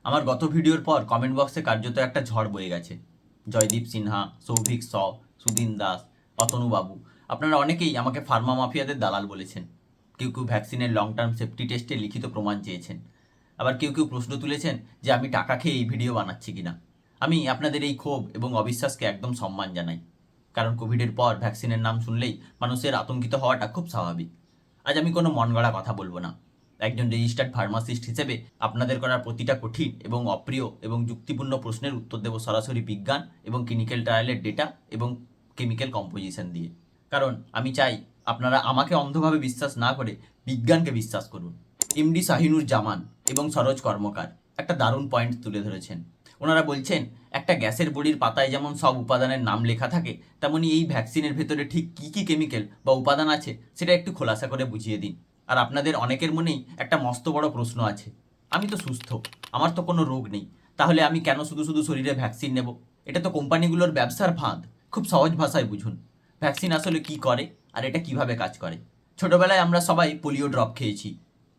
আমার গত ভিডিওর পর কমেন্ট বক্সে কার্যত একটা ঝড় বয়ে গেছে। জয়দীপ সিনহা, সৌভিক স, সুদিন দাস, অতনু বাবু, আপনারা অনেকেই আমাকে ফার্মা মাফিয়াদের দালাল বলেছেন। কেউ কেউ ভ্যাকসিনের লং টার্ম সেফটি টেস্টে লিখিত প্রমাণ চেয়েছেন। আবার কেউ কেউ প্রশ্ন তুলেছেন যে আমি টাকা খেয়ে এই ভিডিও বানাচ্ছি কিনা। আমি আপনাদের এই ক্ষোভ এবং অবিশ্বাসকে একদম সম্মান জানাই, কারণ কোভিডের পর ভ্যাকসিনের নাম শুনলেই মানুষের আতঙ্কিত হওয়াটা খুব স্বাভাবিক। আজ আমি কোনো মন গড়া কথা বলবো না। একজন রেজিস্টার্ড ফার্মাসিস্ট হিসেবে আপনাদের করা প্রতিটা কঠিন এবং অপ্রিয় এবং যুক্তিপূর্ণ প্রশ্নের উত্তর দেব সরাসরি বিজ্ঞান এবং ক্লিনিক্যাল ট্রায়ালের ডেটা এবং কেমিক্যাল কম্পোজিশন দিয়ে। কারণ আমি চাই আপনারা আমাকে অন্ধভাবে বিশ্বাস না করে বিজ্ঞানকে বিশ্বাস করুন। এমডি শাহিনুর জামান এবং সরোজ কর্মকার একটা দারুণ পয়েন্ট তুলে ধরেছেন। ওনারা বলছেন, একটা গ্যাসের বড়ির পাতায় যেমন সব উপাদানের নাম লেখা থাকে, তেমনি এই ভ্যাকসিনের ভেতরে ঠিক কী কী কেমিক্যাল বা উপাদান আছে সেটা একটু খোলাসা করে বুঝিয়ে দিন। আর আপনাদের অনেকের মনেই একটা মস্ত বড় প্রশ্ন আছে, আমি তো সুস্থ, আমার তো কোনো রোগ নেই, তাহলে আমি কেন শুধু শুধু শরীরে ভ্যাকসিন নেব? এটা তো কোম্পানিগুলোর ব্যবসার ফাঁদ। খুব সহজ ভাষায় বুঝুন, ভ্যাকসিন আসলে কি করে আর এটা কিভাবে কাজ করে। ছোটবেলায় আমরা সবাই পোলিও ড্রপ খেয়েছি,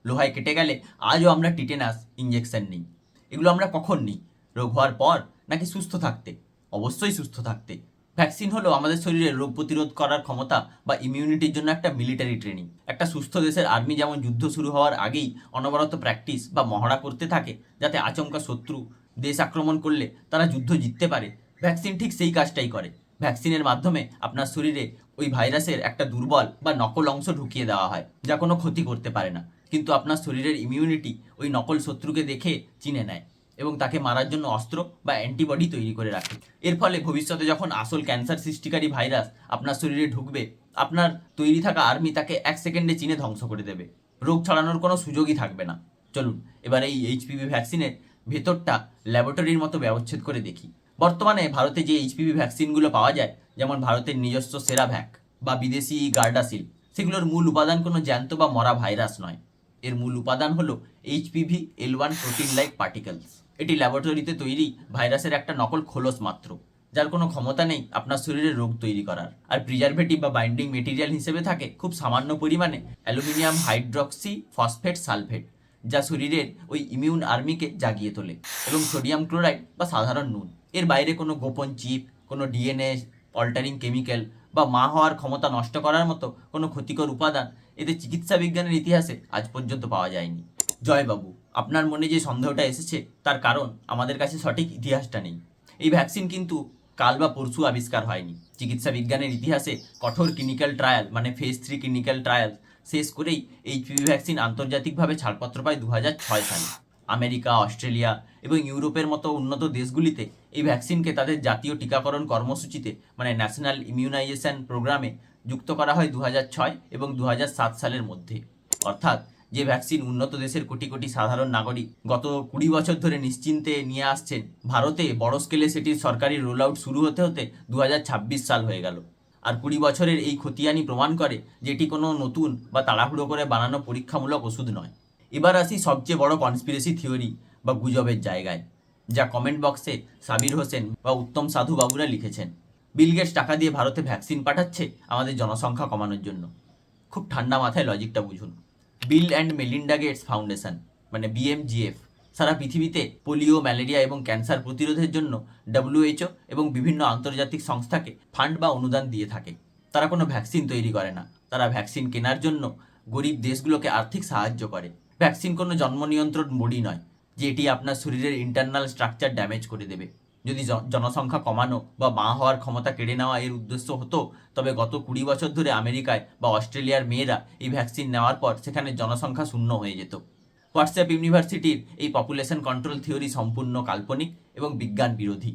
লোহায় কেটে গেলে আজও আমরা টিটেনাস ইঞ্জেকশন নিই। এগুলো আমরা কখন নিই? রোগ হওয়ার পর নাকি সুস্থ থাকতে? অবশ্যই সুস্থ থাকতে। ভ্যাকসিন হলো আমাদের শরীরে রোগ প্রতিরোধ করার ক্ষমতা বা ইমিউনিটির জন্য একটা মিলিটারি ট্রেনিং। একটা সুস্থ দেশের আর্মি যেমন যুদ্ধ শুরু হওয়ার আগেই অনবরত প্র্যাকটিস বা মহড়া করতে থাকে, যাতে আচমকা শত্রু দেশ আক্রমণ করলে তারা যুদ্ধ জিততে পারে, ভ্যাকসিন ঠিক সেই কাজটাই করে। ভ্যাকসিনের মাধ্যমে আপনার শরীরে ওই ভাইরাসের একটা দুর্বল বা নকল অংশ ঢুকিয়ে দেওয়া হয়, যা কোনো ক্ষতি করতে পারে না, কিন্তু আপনার শরীরের ইমিউনিটি ওই নকল শত্রুকে দেখে চিনে নেয় এবং তাকে মারার জন্য অস্ত্র বা অ্যান্টিবডি তৈরি করে রাখে। এর ফলে ভবিষ্যতে যখন আসল ক্যান্সার সৃষ্টিকারী ভাইরাস আপনার শরীরে ঢুকবে, আপনার তৈরি থাকা আর্মি তাকে 1 সেকেন্ডে চিনে ধ্বংস করে দেবে। রোগ ছড়ানোর কোনো সুযোগই থাকবে না। চলুন এবার এই এইচপিভি ভ্যাকসিনের ভেতরটা ল্যাবরেটরির মতো ব্যবচ্ছেদ করে দেখি। বর্তমানে ভারতে যে এইচপিভি ভ্যাকসিনগুলো পাওয়া যায়, যেমন ভারতের নিজস্ব সেরাভ্যাক বা বিদেশি গার্ডাসিল, সেগুলোর মূল উপাদান কোনো জ্যান্ত বা মরা ভাইরাস নয়। এর মূল উপাদান হলো HPV L1 protein like particles. এটি ল্যাবরেটরিতে তৈরি ভাইরাসের একটা নকল খোলস মাত্র, যার কোনো ক্ষমতা নেই আপনার শরীরে রোগ তৈরি করার। আর প্রিজারভেটিভ বা বাইন্ডিং মেটেরিয়াল হিসেবে থাকে খুব সামান্য পরিমাণে অ্যালুমিনিয়াম হাইড্রক্সি ফসফেট সালফেট, যা শরীরের ওই ইমিউন আর্মিকে জাগিয়ে তোলে, এবং সোডিয়াম ক্লোরাইড বা সাধারণ নুন। এর বাইরে কোনো গোপন চিপ, কোনো ডিএনএ অল্টারিং কেমিক্যাল বা মা হওয়ার ক্ষমতা নষ্ট করার মতো কোনো ক্ষতিকর উপাদান এতে চিকিৎসা বিজ্ঞানের ইতিহাসে আজ পর্যন্ত পাওয়া যায়নি। জয়বাবু, আপনার মনে যে সন্দেহটা এসেছে তার কারণ আমাদের কাছে সঠিক ইতিহাসটা নেই। এই ভ্যাকসিন কিন্তু কাল বা পরশু আবিষ্কার হয়নি। চিকিৎসা বিজ্ঞানের ইতিহাসে কঠোর ক্লিনিক্যাল ট্রায়াল মানে ফেজ 3 ক্লিনিক্যাল ট্রায়াল শেষ করেই এইচপিভি ভ্যাকসিন আন্তর্জাতিকভাবে ছাড়পত্র পায় 2006 সালে। আমেরিকা, অস্ট্রেলিয়া এবং ইউরোপের মতো উন্নত দেশগুলিতে এই ভ্যাকসিনকে তাদের জাতীয় টিকাকরণ কর্মসূচিতে মানে ন্যাশনাল ইমিউনাইজেশন প্রোগ্রামে যুক্ত করা হয় 2006 এবং 2007 সালের মধ্যে। অর্থাৎ যে ভ্যাকসিন উন্নত দেশের কোটি কোটি সাধারণ নাগরিক গত 20 বছর ধরে নিশ্চিন্তে নিয়ে আসছেন, ভারতে বড় স্কেলে সেটির সরকারি রোল আউট শুরু হতে হতে 2026 সাল হয়ে গেল। আর 20 বছরের এই খতিয়ানি প্রমাণ করে যে এটি কোনো নতুন বা তাড়াহুড়ো করে বানানো পরীক্ষামূলক ওষুধ নয়। এবার আসি সবচেয়ে বড় কনস্পিরেসি থিওরি বা গুজবের জায়গায়, যা কমেন্ট বক্সে সাবির হোসেন বা উত্তম সাধু বাবুরা লিখেছেন। বিল গেটস টাকা দিয়ে ভারতে ভ্যাকসিন পাঠাচ্ছে আমাদের জনসংখ্যা কমানোর জন্য। খুব ঠান্ডা মাথায় লজিকটা বুঝুন। Bill and Melinda Gates foundation মানে BMGF সারা পৃথিবীতে পোলিও, ম্যালেরিয়া এবং ক্যান্সার প্রতিরোধের জন্য WHO এবং বিভিন্ন আন্তর্জাতিক সংস্থাকে ফান্ড বা অনুদান দিয়ে থাকে। তারা কোনো ভ্যাকসিন তৈরি করে না, তারা ভ্যাকসিন কেনার জন্য গরিব দেশগুলোকে আর্থিক সাহায্য করে। ভ্যাকসিন কোনো জন্ম নিয়ন্ত্রণ বডি নয় যে এটি আপনার শরীরের ইন্টারনাল স্ট্রাকচার ড্যামেজ করে দেবে। যদি জনসংখ্যা কমানো বা মা হওয়ার ক্ষমতা কেড়ে নেওয়া এর উদ্দেশ্য হতো, তবে গত 20 বছর ধরে আমেরিকায় বা অস্ট্রেলিয়ার মেয়েরা এই ভ্যাকসিন নেওয়ার পর সেখানে জনসংখ্যা শূন্য হয়ে যেত। হোয়াটসঅ্যাপ ইউনিভার্সিটির এই পপুলেশন কন্ট্রোল থিওরি সম্পূর্ণ কাল্পনিক এবং বিজ্ঞান বিরোধী।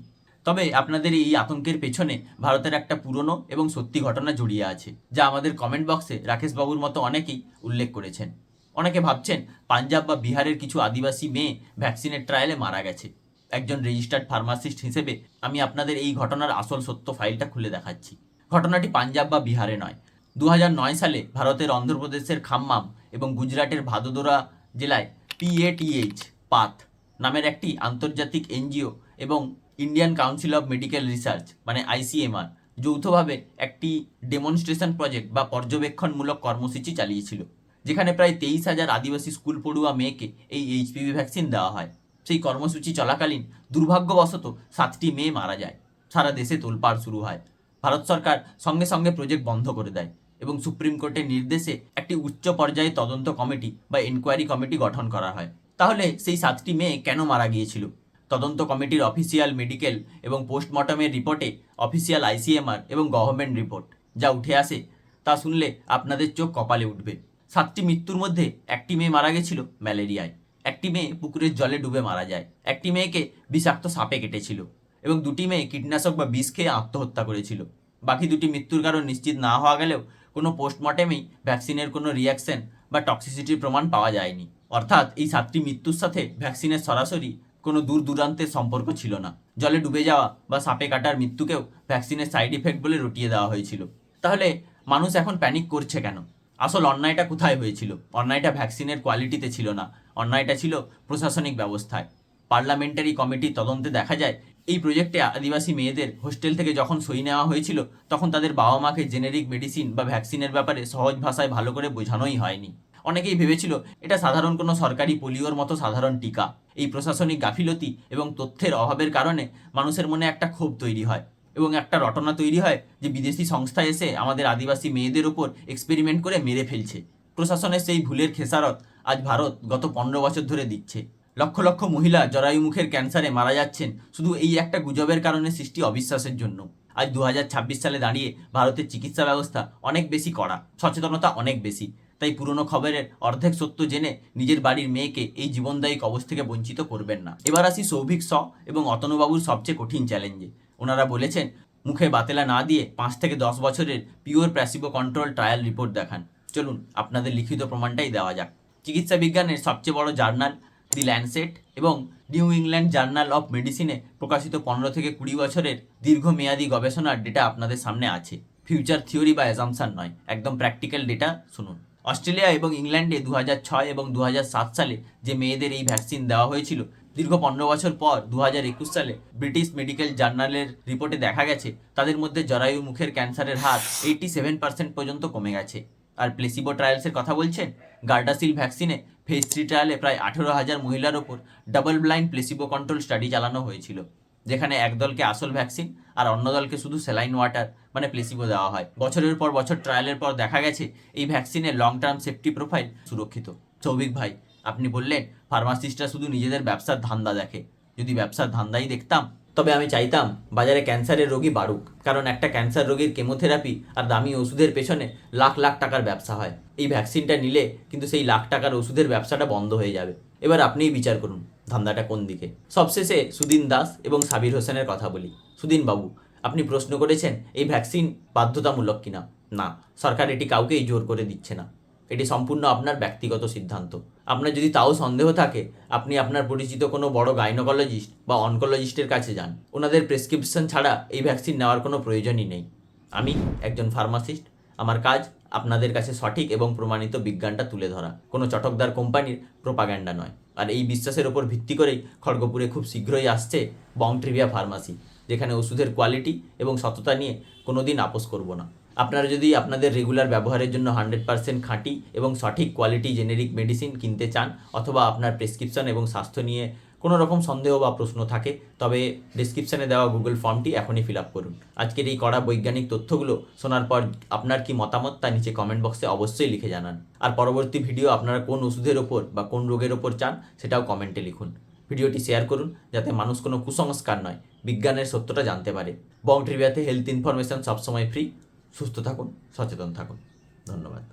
তবে আপনাদের এই আতঙ্কের পেছনে ভারতের একটা পুরনো এবং সত্যি ঘটনা জড়িয়ে আছে, যা আমাদের কমেন্ট বক্সে রাকেশ বাবুর মতো অনেকেই উল্লেখ করেছেন। অনেকে ভাবছেন পাঞ্জাব বা বিহারের কিছু আদিবাসী মেয়ে ভ্যাকসিনের ট্রায়ালে মারা গেছে। একজন রেজিস্টার্ড ফার্মাসিস্ট হিসেবে আমি আপনাদের এই ঘটনার আসল সত্য ফাইলটা খুলে দেখাচ্ছি। ঘটনাটি পাঞ্জাব বা বিহারে নয়। 2009 সালে ভারতের অন্ধ্রপ্রদেশের খাম্মাম এবং গুজরাটের ভাদোদরা জেলায় PATH পাথ নামের একটি আন্তর্জাতিক এনজিও এবং Indian council of medical research মানে ICMR যৌথভাবে একটি ডেমনস্ট্রেশন প্রজেক্ট বা পর্যবেক্ষণমূলক কর্মসূচি চালিয়েছিল, যেখানে প্রায় 23,000 আদিবাসী স্কুল পড়ুয়া মেয়েকে এই HPV ভ্যাকসিন দেওয়া হয়। সেই কর্মসূচি চলাকালীন দুর্ভাগ্যবশত 7টি মেয়ে মারা যায়। সারা দেশে তোলপাড় শুরু হয়। ভারত সরকার সঙ্গে সঙ্গে প্রজেক্ট বন্ধ করে দেয় এবং সুপ্রিম কোর্টের নির্দেশে একটি উচ্চ পর্যায়ে তদন্ত কমিটি বা এনকোয়ারি কমিটি গঠন করা হয়। তাহলে সেই 7টি মেয়ে কেন মারা গিয়েছিল? তদন্ত কমিটির অফিসিয়াল মেডিকেল এবং পোস্টমর্টমের রিপোর্টে অফিসিয়াল আইসিএমআর এবং গভর্নমেন্ট রিপোর্ট যা উঠে আসে তা শুনলে আপনাদের চোখ কপালে উঠবে। 7টি মৃত্যুর মধ্যে একটি মেয়ে মারা গেছিল ম্যালেরিয়ায়, একটি মেয়ে পুকুরের জলে ডুবে মারা যায়, একটি মেয়েকে বিষাক্ত সাপে কেটেছিল এবং 2টি মেয়ে কীটনাশক বা বিষ খেয়ে আত্মহত্যা করেছিল। বাকি 2টি মৃত্যুর কারণ নিশ্চিত না হওয়া গেলেও কোনো পোস্টমর্টেমেই ভ্যাকসিনের কোনো রিয়াকশন বা টক্সিসিটির প্রমাণ পাওয়া যায়নি। অর্থাৎ এই 7টি মৃত্যুর সাথে ভ্যাকসিনের সরাসরি কোনো দূর দূরান্তের সম্পর্ক ছিল না। জলে ডুবে যাওয়া বা সাপে কাটার মৃত্যুকেও ভ্যাকসিনের সাইড ইফেক্ট বলে রটিয়ে দেওয়া হয়েছিল। তাহলে মানুষ এখন প্যানিক করছে কেন? আসল অন্যায়টা কোথায় হয়েছিল? অন্যায়টা ভ্যাকসিনের কোয়ালিটিতে ছিল না, অন্যায়টা ছিল প্রশাসনিক ব্যবস্থায়। পার্লামেন্টারি কমিটির তদন্তে দেখা যায় এই প্রজেক্টে আদিবাসী মেয়েদের হোস্টেল থেকে যখন সই নেওয়া হয়েছিল তখন তাদের বাবা মাকে জেনেরিক মেডিসিন বা ভ্যাকসিনের ব্যাপারে সহজ ভাষায় ভালো করে বোঝানোই হয়নি। অনেকেই ভেবেছিল এটা সাধারণ কোনো সরকারি পোলিওর মতো সাধারণ টিকা। এই প্রশাসনিক গাফিলতি এবং তথ্যের অভাবের কারণে মানুষের মনে একটা ক্ষোভ তৈরি হয় এবং একটা রটনা তৈরি হয় যে বিদেশি সংস্থা এসে আমাদের আদিবাসী মেয়েদের ওপর এক্সপেরিমেন্ট করে মেরে ফেলছে। প্রশাসনের সেই ভুলের খেসারত আজ ভারত গত 15 বছর ধরে দিচ্ছে। লক্ষ লক্ষ মহিলা জরায়ু মুখের ক্যান্সারে মারা যাচ্ছেন শুধু এই একটা গুজবের কারণে সৃষ্টি অবিশ্বাসের জন্য। আজ 2026 সালে দাঁড়িয়ে ভারতের চিকিৎসা ব্যবস্থা অনেক বেশি কড়া, সচেতনতা অনেক বেশি। তাই পুরনো খবরের অর্ধেক সত্য জেনে নিজের বাড়ির মেয়েকে এই জীবনদায়ী কবচ থেকে বঞ্চিত করবেন না। এবার আসি সৌভিক স এবং অতনুবাবুর সবচেয়ে কঠিন চ্যালেঞ্জে। ওনারা বলেছেন মুখে বাতেলা না দিয়ে 5 থেকে 10 বছরের pure placebo control trial report দেখান। চলুন আপনাদের লিখিত প্রমাণটাই দেওয়া যাক। চিকিৎসা বিজ্ঞানের সবচেয়ে বড় জার্নাল দি ল্যান্ডসেট এবং নিউ ইংল্যান্ড জার্নাল অফ মেডিসিনে প্রকাশিত 15 থেকে 20 বছরের দীর্ঘমেয়াদী গবেষণার ডেটা আপনাদের সামনে আছে। ফিউচার থিওরি বা অ্যাজাম্পশন নয়, একদম প্র্যাকটিক্যাল ডেটা শুনুন। অস্ট্রেলিয়া এবং ইংল্যান্ডে 2006 এবং 2007 সালে যে মেয়েদের এই ভ্যাকসিন দেওয়া হয়েছিল, দীর্ঘ 15 বছর পর 2021 সালে ব্রিটিশ মেডিকেল জার্নালের রিপোর্টে দেখা গেছে তাদের মধ্যে জরায়ু মুখের ক্যান্সারের হার 87% পর্যন্ত কমে গেছে। আর প্লেসিবো ট্রায়ালসের কথা বলছেন? গার্ডাসিল ভ্যাকসিনে ফেজ 3 ট্রায়ালে প্রায় 18,000 মহিলার ওপর double blind placebo control study চালানো হয়েছিল, যেখানে এক দলকে আসল ভ্যাকসিন আর অন্য দলকে শুধু স্যালাইন ওয়াটার মানে প্লেসিবো দেওয়া হয়। বছরের পর বছর ট্রায়ালের পর দেখা গেছে এই ভ্যাকসিনের লং টার্ম সেফটি প্রোফাইল সুরক্ষিত। সৌভিক ভাই, আপনি বললেন ফার্মাসিস্টরা শুধু নিজেদের ব্যবসার ধান্দা দেখে। যদি ব্যবসার ধান্দাই দেখতাম তবে আমি চাইতাম বাজারে ক্যান্সারের রোগী বাড়ুক, কারণ একটা ক্যান্সার রোগীর কেমোথেরাপি আর দামি ওষুধের পেছনে লাখ লাখ টাকার ব্যবসা হয়। এই ভ্যাকসিনটা নিলে কিন্তু সেই লাখ টাকার ওষুধের ব্যবসাটা বন্ধ হয়ে যাবে। এবার আপনিই বিচার করুন ধান্দাটা কোন দিকে। সবশেষে সুদিন দাস এবং সাবির হোসেনের কথা বলি। সুদিন বাবু, আপনি প্রশ্ন করেছেন এই ভ্যাকসিন বাধ্যতামূলক কিনা। না, সরকার এটি কাউকেই জোর করে দিচ্ছে না। এটি সম্পূর্ণ আপনার ব্যক্তিগত সিদ্ধান্ত। আপনার যদি তাও সন্দেহ থাকে আপনি আপনার পরিচিত কোনো বড় গাইনোকোলজিস্ট বা অনকোলজিস্টের কাছে যান। ওনাদের প্রেসক্রিপশন ছাড়া এই ভ্যাকসিন নেওয়ার কোনো প্রয়োজনই নেই। আমি একজন ফার্মাসিস্ট, আমার কাজ আপনাদের কাছে সঠিক এবং প্রমাণিত বিজ্ঞানটা তুলে ধরা, কোনো চটকদার কোম্পানির প্রোপাগ্যান্ডা নয়। আর এই বিশ্বাসের ওপর ভিত্তি করেই খড়গপুরে খুব শীঘ্রই আসছে বং ট্রিভিয়া ফার্মাসি, যেখানে ওষুধের কোয়ালিটি এবং সততা নিয়ে কোনো দিন আপোস করব না। আপনারা যদি আপনাদের রেগুলার ব্যবহারের জন্য 100% খাঁটি এবং সঠিক কোয়ালিটি জেনেরিক মেডিসিন কিনতে চান, অথবা আপনার প্রেসক্রিপশন এবং স্বাস্থ্য নিয়ে কোনো রকম সন্দেহ বা প্রশ্ন থাকে, তবে ডিসক্রিপশানে দেওয়া গুগল ফর্মটি এখনই ফিল আপ করুন। আজকের এই কড়া বৈজ্ঞানিক তথ্যগুলো শোনার পর আপনার কি মতামত তা নিচে কমেন্ট বক্সে অবশ্যই লিখে জানান। আর পরবর্তী ভিডিও আপনারা কোন ওষুধের ওপর বা কোন রোগের ওপর চান সেটাও কমেন্টে লিখুন। ভিডিওটি শেয়ার করুন যাতে মানুষ কোনো কুসংস্কার নয়, বিজ্ঞানের সত্যটা জানতে পারে। বং ট্রিভিয়াতে হেলথ ইনফরমেশন সবসময় ফ্রি। সুস্থ থাকুন, সচেতন থাকুন। ধন্যবাদ।